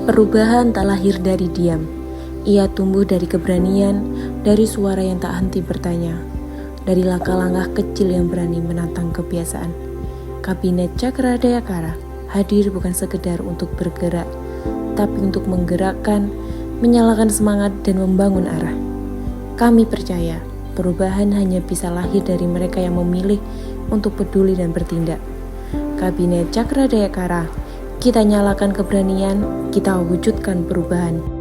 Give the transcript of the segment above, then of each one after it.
Perubahan tak lahir dari diam. Ia tumbuh dari keberanian, dari suara yang tak henti bertanya, dari langkah-langkah kecil yang berani menantang kebiasaan. Kabinet Cakra Dayakara hadir bukan sekedar untuk bergerak, tapi untuk menggerakkan, menyalakan semangat dan membangun arah. Kami percaya, perubahan hanya bisa lahir dari mereka yang memilih untuk peduli dan bertindak. Kabinet Cakra Dayakara, kita nyalakan keberanian, kita wujudkan perubahan.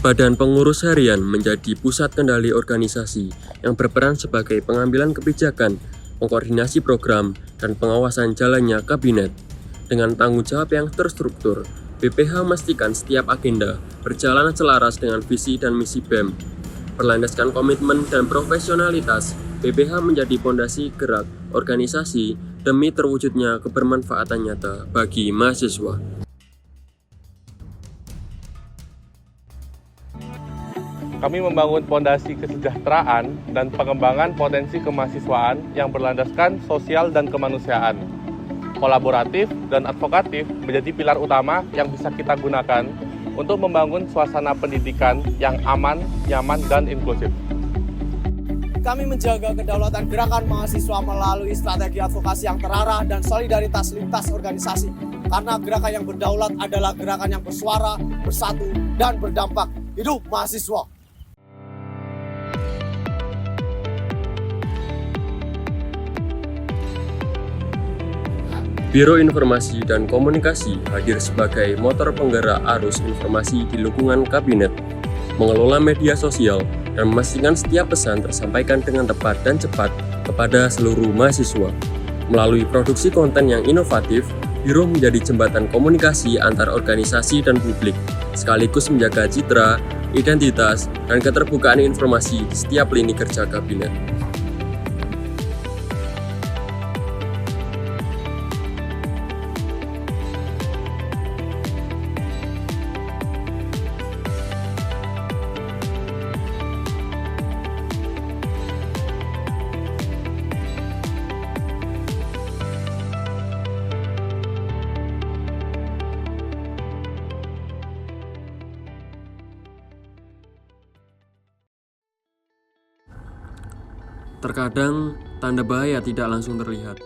Badan Pengurus Harian menjadi pusat kendali organisasi yang berperan sebagai pengambilan kebijakan, pengkoordinasi program, dan pengawasan jalannya kabinet. Dengan tanggung jawab yang terstruktur, BPH memastikan setiap agenda berjalan selaras dengan visi dan misi BEM. Berlandaskan komitmen dan profesionalitas, BPH menjadi fondasi gerak organisasi demi terwujudnya kebermanfaatan nyata bagi mahasiswa. Kami membangun fondasi kesejahteraan dan pengembangan potensi kemahasiswaan yang berlandaskan sosial dan kemanusiaan. Kolaboratif dan advokatif menjadi pilar utama yang bisa kita gunakan untuk membangun suasana pendidikan yang aman, nyaman, dan inklusif. Kami menjaga kedaulatan gerakan mahasiswa melalui strategi advokasi yang terarah dan solidaritas lintas organisasi. Karena gerakan yang berdaulat adalah gerakan yang bersuara, bersatu, dan berdampak. Hidup mahasiswa! Biro Informasi dan Komunikasi hadir sebagai motor penggerak arus informasi di lingkungan kabinet, mengelola media sosial, dan memastikan setiap pesan tersampaikan dengan tepat dan cepat kepada seluruh mahasiswa. Melalui produksi konten yang inovatif, Biro menjadi jembatan komunikasi antar organisasi dan publik, sekaligus menjaga citra, identitas, dan keterbukaan informasi di setiap lini kerja kabinet. Terkadang, tanda bahaya tidak langsung terlihat.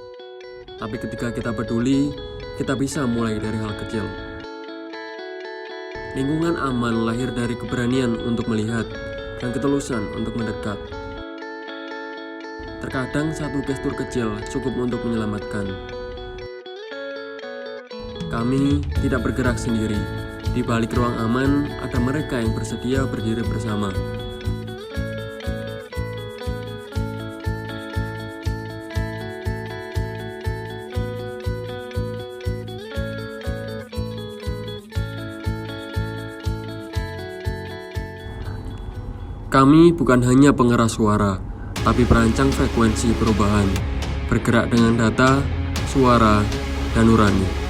Tapi ketika kita peduli, kita bisa mulai dari hal kecil. Lingkungan aman lahir dari keberanian untuk melihat dan ketulusan untuk mendekat. Terkadang satu gestur kecil cukup untuk menyelamatkan. Kami tidak bergerak sendiri. Di balik ruang aman, ada mereka yang bersedia berdiri bersama. Kami bukan hanya pengeras suara, tapi perancang frekuensi perubahan, bergerak dengan data, suara, dan nurani.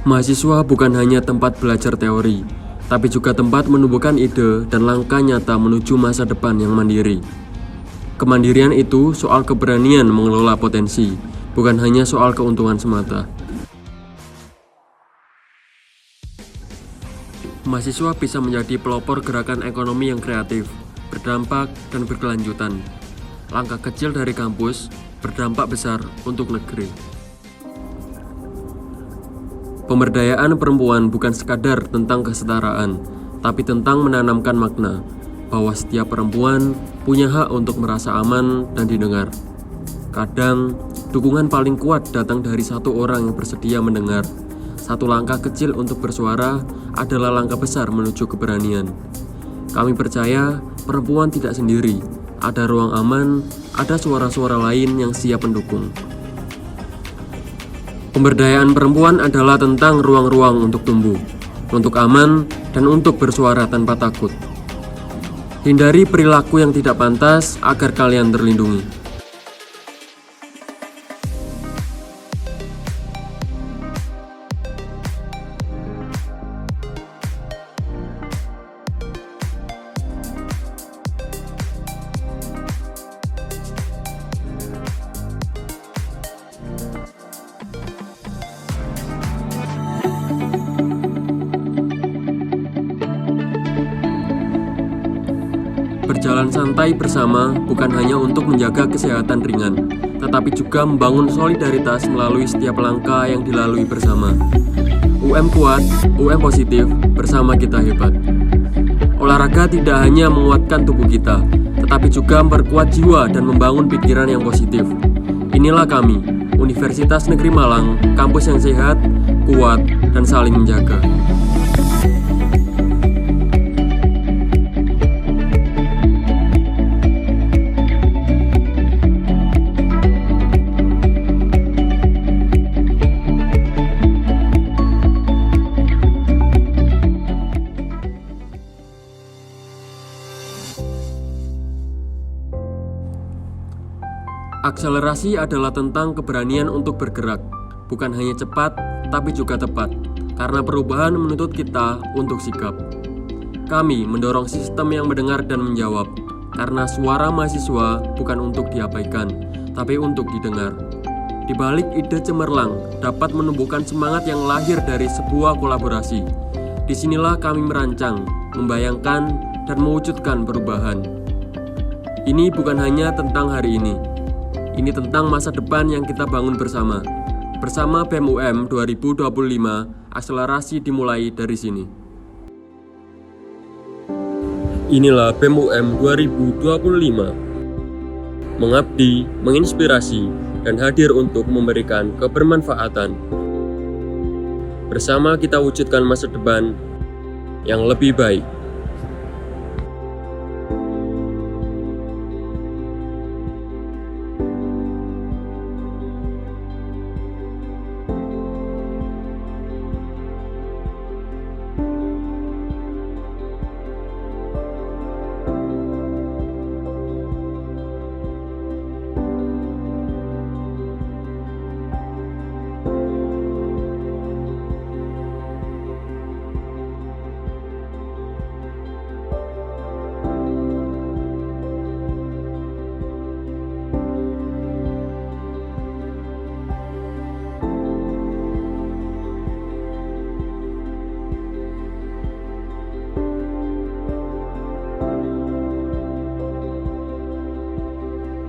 Mahasiswa bukan hanya tempat belajar teori, tapi juga tempat menumbuhkan ide dan langkah nyata menuju masa depan yang mandiri. Kemandirian itu soal keberanian mengelola potensi, bukan hanya soal keuntungan semata. Mahasiswa bisa menjadi pelopor gerakan ekonomi yang kreatif, berdampak, dan berkelanjutan. Langkah kecil dari kampus berdampak besar untuk negeri. Pemberdayaan perempuan bukan sekadar tentang kesetaraan, tapi tentang menanamkan makna bahwa setiap perempuan punya hak untuk merasa aman dan didengar. Kadang, dukungan paling kuat datang dari satu orang yang bersedia mendengar. Satu langkah kecil untuk bersuara adalah langkah besar menuju keberanian. Kami percaya perempuan tidak sendiri. Ada ruang aman, ada suara-suara lain yang siap mendukung. Pemberdayaan perempuan adalah tentang ruang-ruang untuk tumbuh, untuk aman, dan untuk bersuara tanpa takut. Hindari perilaku yang tidak pantas agar kalian terlindungi. Berjalan santai bersama bukan hanya untuk menjaga kesehatan ringan, tetapi juga membangun solidaritas melalui setiap langkah yang dilalui bersama. UM kuat, UM positif, bersama kita hebat. Olahraga tidak hanya menguatkan tubuh kita, tetapi juga memperkuat jiwa dan membangun pikiran yang positif. Inilah kami, Universitas Negeri Malang, kampus yang sehat, kuat, dan saling menjaga. Akselerasi adalah tentang keberanian untuk bergerak, bukan hanya cepat, tapi juga tepat, karena perubahan menuntut kita untuk sikap. Kami mendorong sistem yang mendengar dan menjawab, karena suara mahasiswa bukan untuk diabaikan, tapi untuk didengar. Di balik ide cemerlang dapat menumbuhkan semangat yang lahir dari sebuah kolaborasi. Disinilah kami merancang, membayangkan, dan mewujudkan perubahan. Ini bukan hanya tentang hari ini. Ini tentang masa depan yang kita bangun bersama. Bersama BEM UM 2025, akselerasi dimulai dari sini. Inilah BEM UM 2025. Mengabdi, menginspirasi, dan hadir untuk memberikan kebermanfaatan. Bersama kita wujudkan masa depan yang lebih baik.